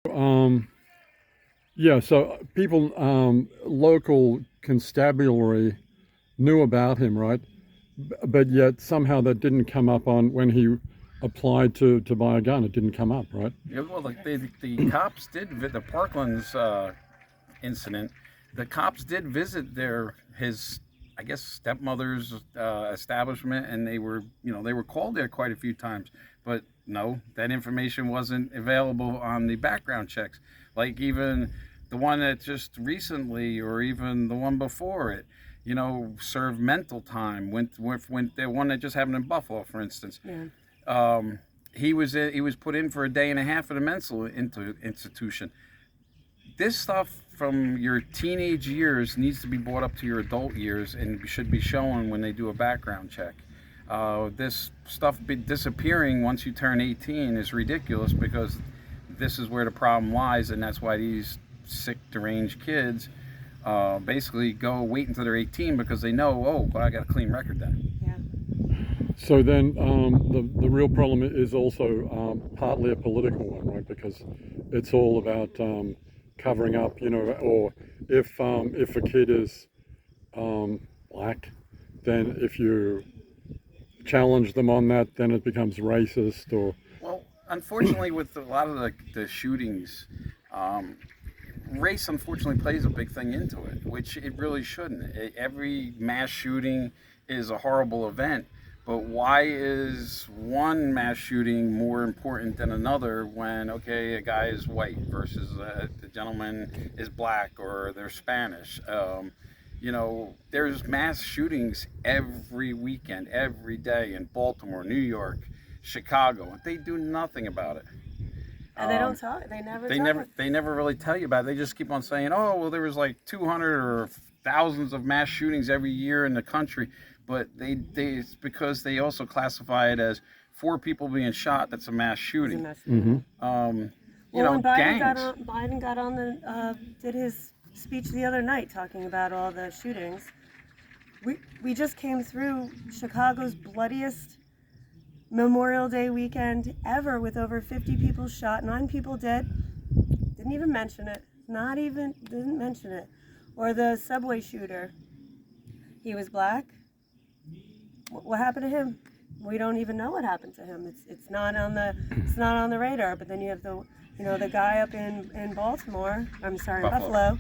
Um, yeah, so people, local constabulary knew about him, right? But yet somehow that didn't come up on when he applied to buy a gun. It didn't come up, right? Yeah, well, the cops did the Parkland's incident. The cops did visit his I guess stepmother's establishment, and they were called there quite a few times. But no, that information wasn't available on the background checks. Like even the one that just recently, or even the one before it, served mental time. Went the one that just happened in Buffalo, for instance. Yeah. Um, he was put in for a day and a half at a mental institution. This stuff from your teenage years needs to be brought up to your adult years and should be shown when they do a background check. This stuff disappearing once you turn 18 is ridiculous, because this is where the problem lies, and that's why these sick, deranged kids basically go wait until they're 18, because they know, oh, well, I got a clean record then. Yeah. So then the real problem is also partly a political one, right? Because it's all about covering up, or if a kid is black, then if you challenge them on that, then it becomes racist. Or Well, unfortunately, with a lot of the shootings, um, race unfortunately plays a big thing into it, which it really shouldn't. Every mass shooting is a horrible event, but why is one mass shooting more important than another when, okay, a guy is white versus the gentleman is black or they're Spanish? There's mass shootings every weekend, every day in Baltimore, New York, Chicago, and they do nothing about it. And they Um, don't talk. They never they talk. never really tell you about it. They just keep on saying, "Oh, well, there was like 200 or thousands of mass shootings every year in the country," but it's because they also classify it as four people being shot. That's a mass It's a shooting. mess. Mhm. Um, Well, when gangs. Biden got on did his speech the other night talking about all the shootings. We just came through Chicago's bloodiest Memorial Day weekend ever, with over 50 people shot, 9 people dead. Didn't even mention it. Didn't mention it. Or the subway shooter. He was black. What happened to him? We don't even know what happened to him. It's not on the radar. But then you have the guy up in Baltimore. I'm sorry, Buffalo. Buffalo.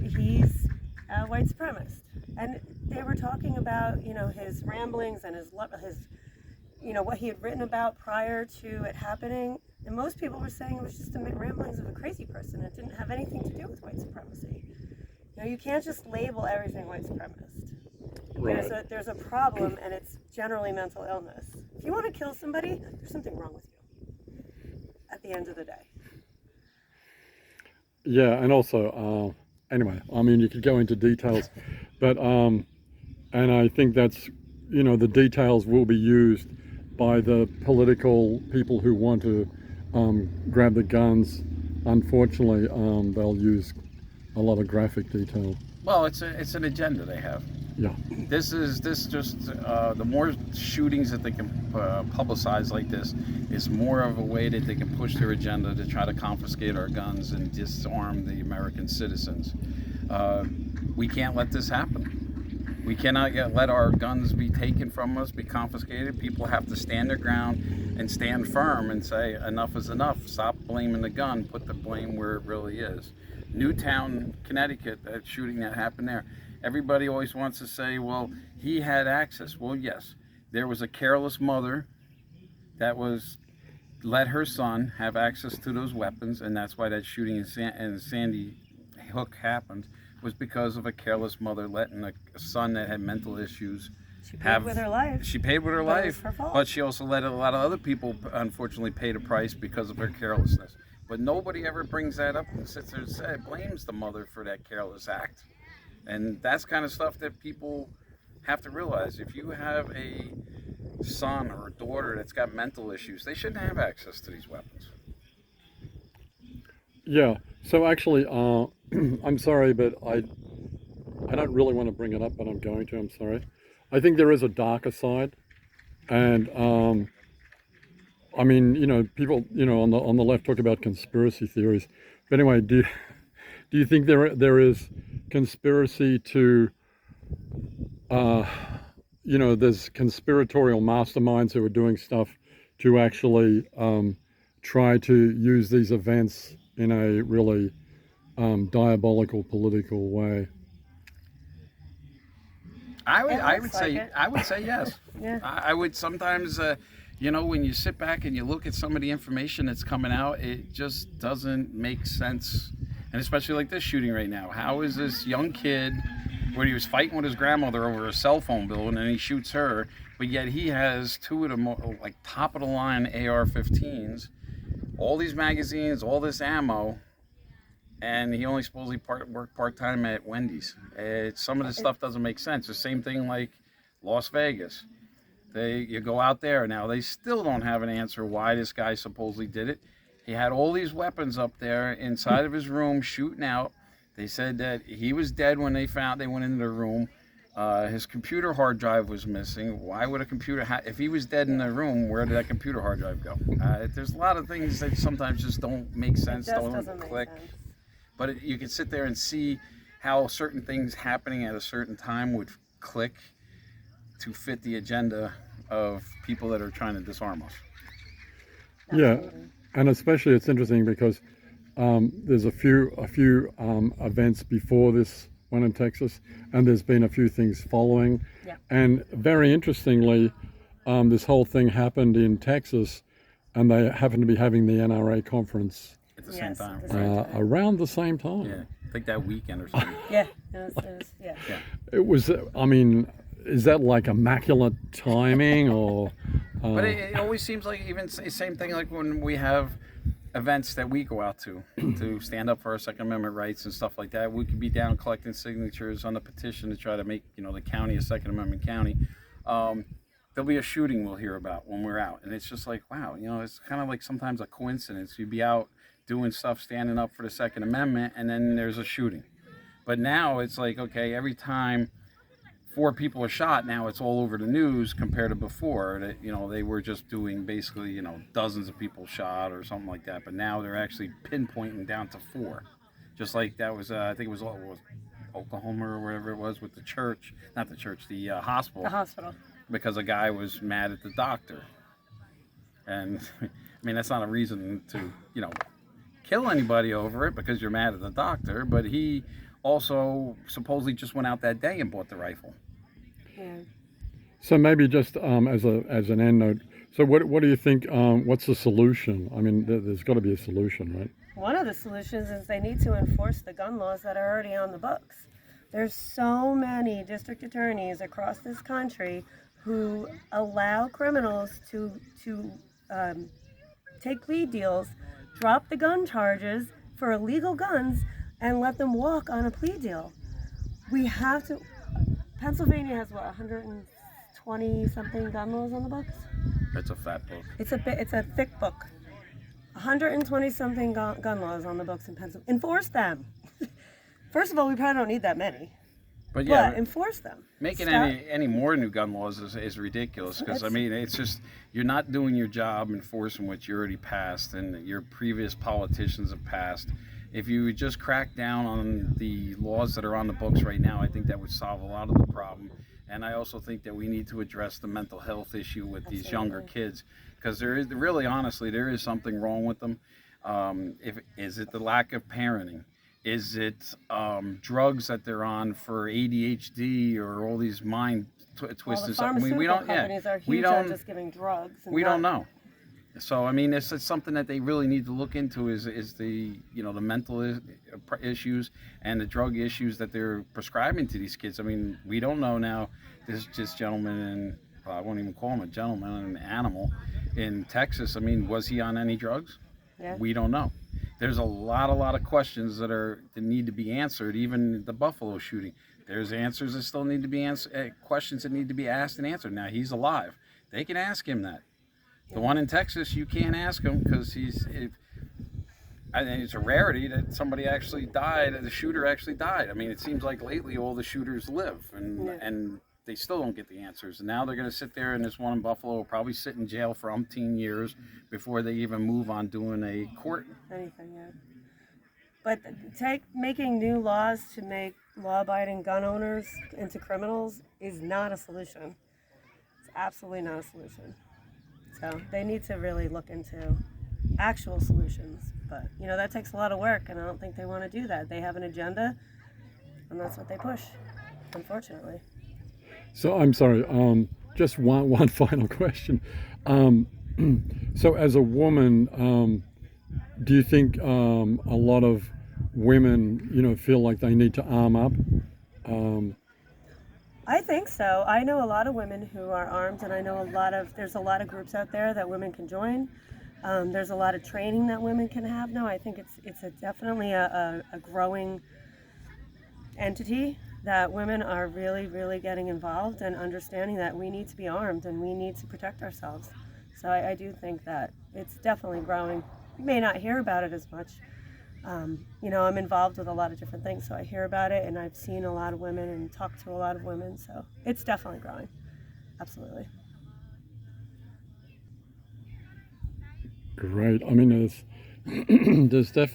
He's a white supremacist, and they were talking about his ramblings and his what he had written about prior to it happening. And most people were saying it was just the ramblings of a crazy person. It didn't have anything to do with white supremacy. You can't just label everything white supremacist. right. There's a problem, and it's generally mental illness. If you want to kill somebody, there's something wrong with you at the end of the day. Yeah, and also, anyway, I mean, you could go into details, but and I think that's, the details will be used by the political people who want to grab the guns. Unfortunately, they'll use a lot of graphic detail. Well, it's an agenda they have. Yeah, This just the more shootings that they can publicize like this is more of a way that they can push their agenda to try to confiscate our guns and disarm the American citizens. We can't let this happen. We cannot let our guns be taken from us, be confiscated. People have to stand their ground and stand firm and say enough is enough. Stop blaming the gun. Put the blame where it really is. Newtown, Connecticut, that shooting that happened there. Everybody always wants to say, well, he had access. Well, yes, there was a careless mother that was let her son have access to those weapons, and that's why that shooting in Sandy Hook happened, was because of a careless mother letting a son that had mental issues She paid have. with her life. She paid with her But it was life, her fault. but she also let a lot of other people, unfortunately, pay the price because of her carelessness. But nobody ever brings that up and sits there and blames the mother for that careless act. And that's kind of stuff that people have to realize. If you have a son or a daughter that's got mental issues, they shouldn't have access to these weapons. yeah. So actually, I'm sorry, but I don't really want to bring it up, but I'm going to. I'm sorry. I think there is a darker side, and I mean, people, on the left talk about conspiracy theories. But anyway, do you think there is conspiracy to, there's conspiratorial masterminds who are doing stuff to actually try to use these events in a really diabolical political way? I would looks say like it. I would say yes. Yeah. I would sometimes, when you sit back and you look at some of the information that's coming out, it just doesn't make sense. And especially like this shooting right now. How is this young kid, where he was fighting with his grandmother over a cell phone bill, and then he shoots her, but yet he has two of the like top of the line AR-15s, all these magazines, all this ammo, and he only supposedly worked part-time at Wendy's. Some of this stuff doesn't make sense. The same thing like Las Vegas. You go out there now, they still don't have an answer why this guy supposedly did it. He had all these weapons up there inside of his room shooting out. They said that he was dead when they went into the room. His computer hard drive was missing. Why would a computer, if he was dead in the room, where did that computer hard drive go? There's a lot of things that sometimes just don't make sense, It just don't doesn't click. make sense. But you can sit there and see how certain things happening at a certain time would click to fit the agenda of people that are trying to disarm us. Yeah, Absolutely. and especially it's interesting because there's a few events before this one in Texas, and there's been a few things following. Yeah. And very interestingly, this whole thing happened in Texas, and they happened to be having the NRA conference At the Yes, same time. at the same time. around the same time. Yeah, I think that weekend or something. Yeah. It was, yeah. Yeah. It was, I mean, is that like immaculate timing or? But it always seems like even same thing like when we have events that we go out to stand up for our Second Amendment rights and stuff like that. We could be down collecting signatures on the petition to try to make the county a Second Amendment county. There'll be a shooting we'll hear about when we're out, and it's just like, wow, it's kind of like sometimes a coincidence. You'd be out doing stuff, standing up for the Second Amendment, and then there's a shooting. But now it's like, okay, every time 4 people are shot, now it's all over the news compared to before that, they were just doing basically, dozens of people shot or something like that. But now they're actually pinpointing down to 4. Just like that was, I think it was Oklahoma or wherever it was with the church, not the church, the hospital, The hospital. because a guy was mad at the doctor. And I mean, that's not a reason to, kill anybody over it because you're mad at the doctor, but he also supposedly just went out that day and bought the rifle. Yeah. So maybe just as an end note. So what do you think? What's the solution? I mean, there's got to be a solution, right? One of the solutions is they need to enforce the gun laws that are already on the books. There's so many district attorneys across this country who allow criminals to take plea deals, drop the gun charges for illegal guns, and let them walk on a plea deal. We have to. Pennsylvania has 120 something gun laws on the books. That's a fat book. It's a thick book. 120 something gun laws on the books in Pennsylvania. Enforce them. First of all, we probably don't need that many, But yeah, but enforce them. making Stop- any more new gun laws is ridiculous because I mean it's just you're not doing your job enforcing what you already passed and your previous politicians have passed. If you would just crack down on the laws that are on the books right now, I think that would solve a lot of the problem. And I also think that we need to address the mental health issue with these younger kids because there is really, honestly, there is something wrong with them. Is it the lack of parenting? Is it drugs that they're on for ADHD or all these mind twists Well, the and stuff? pharmaceutical companies are huge on just giving drugs. And we don't not- know. So I mean, it's something that they really need to look into is the the mental issues and the drug issues that they're prescribing to these kids. I mean, we don't know now. This gentleman, and I won't even call him a gentleman, an animal in Texas. I mean, was he on any drugs? Yeah. We don't know. There's a lot of questions that need to be answered. Even the Buffalo shooting, there's answers that still need to be answered. Questions that need to be asked and answered. Now he's alive. They can ask him that. The one in Texas, you can't ask him because I think it's a rarity that somebody actually died, the shooter actually died. I mean, it seems like lately all the shooters live, and they still don't get the answers. And now they're going to sit there, and this one in Buffalo will probably sit in jail for umpteen years before they even move on doing a court. Anything, yeah. But making new laws to make law-abiding gun owners into criminals is not a solution. It's absolutely not a solution. So they need to really look into actual solutions. But, you know, that takes a lot of work, and I don't think they want to do that. They have an agenda, and that's what they push, unfortunately. So I'm sorry. Just one final question. So as a woman, do you think a lot of women, you know, feel like they need to arm up? I think so. I know a lot of women who are armed, and I know there's a lot of groups out there that women can join. There's a lot of training that women can have now. I think it's definitely a growing entity that women are really, really getting involved and understanding that we need to be armed and we need to protect ourselves. So I do think that it's definitely growing. You may not hear about it as much. You know, I'm involved with a lot of different things, so I hear about it, and I've seen a lot of women and talked to a lot of women, so it's definitely growing. Absolutely. Great. I mean, there's definitely